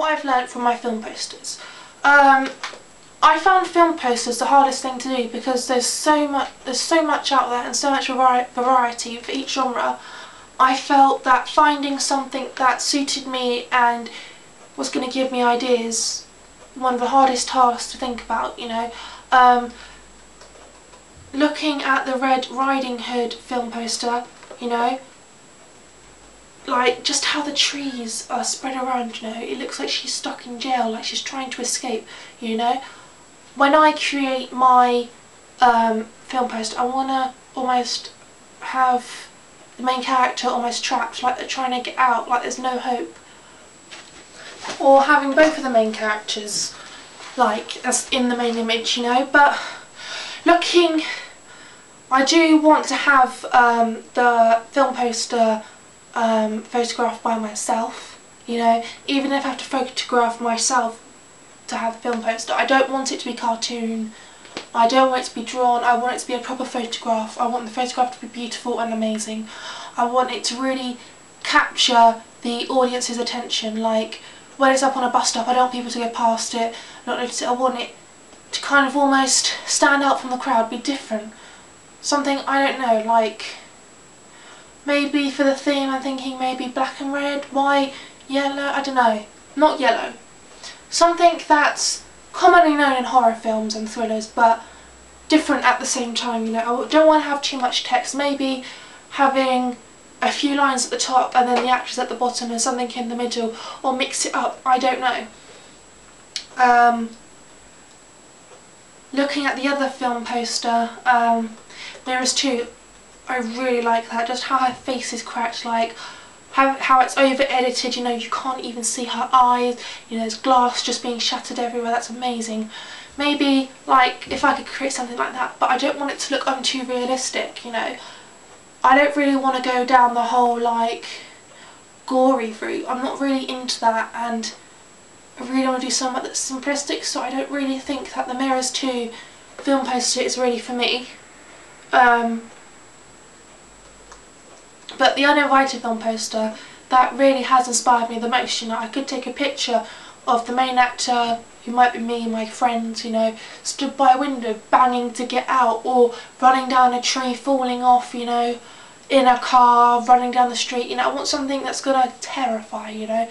what I've learnt from my film posters. I found film posters the hardest thing to do because there's so much out there and so much variety for each genre. I felt that finding something that suited me and was going to give me ideas, one of the hardest tasks to think about, you know. Looking at the Red Riding Hood film poster, you know, like just how the trees are spread around, you know, it looks like she's stuck in jail, like she's trying to escape, you know. When I create my film poster, I want to almost have the main character almost trapped, like they're trying to get out, like there's no hope. Or having both of the main characters, like, as in the main image, you know. But I do want to have the film poster photographed by myself, you know, even if I have to photograph myself to have the film poster. I don't want it to be cartoon, I don't want it to be drawn, I want it to be a proper photograph. I want the photograph to be beautiful and amazing. I want it to really capture the audience's attention, like when it's up on a bus stop, I don't want people to go past it, not notice it. I want it to kind of almost stand out from the crowd, be different. Something, I don't know, like maybe for the theme I'm thinking maybe black and red, white, yellow, I don't know, not yellow. Something that's commonly known in horror films and thrillers but different at the same time, you know. I don't want to have too much text, maybe having a few lines at the top and then the actors at the bottom and something in the middle, or mix it up, I don't know. Looking at the other film poster, Mirrors 2, I really like that, just how her face is cracked, like how it's over edited, you know, you can't even see her eyes, you know, there's glass just being shattered everywhere, that's amazing. Maybe, like, if I could create something like that, but I don't want it to look too realistic, you know. I don't really want to go down the whole, like, gory route. I'm not really into that, and I really want to do something that's simplistic, so I don't really think that the Mirrors 2 film poster is really for me. But the Uninvited film poster, that really has inspired me the most, you know. I could take a picture of the main actor, who might be me and my friends, you know, stood by a window banging to get out, or running down a tree, falling off, you know, in a car, running down the street, you know. I want something that's gonna terrify, you know.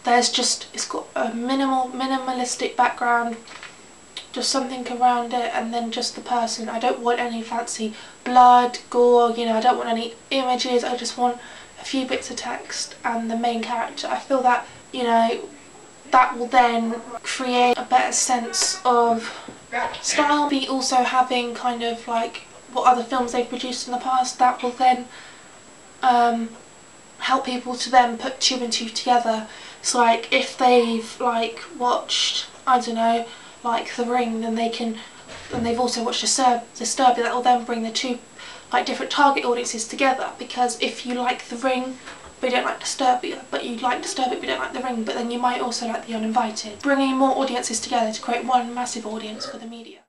There's just, it's got a minimalistic background, just something around it, and then just the person. I don't want any fancy blood, gore, you know, I don't want any images, I just want a few bits of text and the main character. I feel that, you know, that will then create a better sense of style. Be also having kind of like what other films they've produced in the past, that will then help people to then put two and two together. So like if they've like watched, I don't know, like The Ring, then they can, and they've also watched Disturbia, that will then bring the two like different target audiences together. Because if you like The Ring but you don't like Disturbia, but you like Disturbia but you don't like The Ring, but then you might also like The Uninvited, bringing more audiences together to create one massive audience for the media.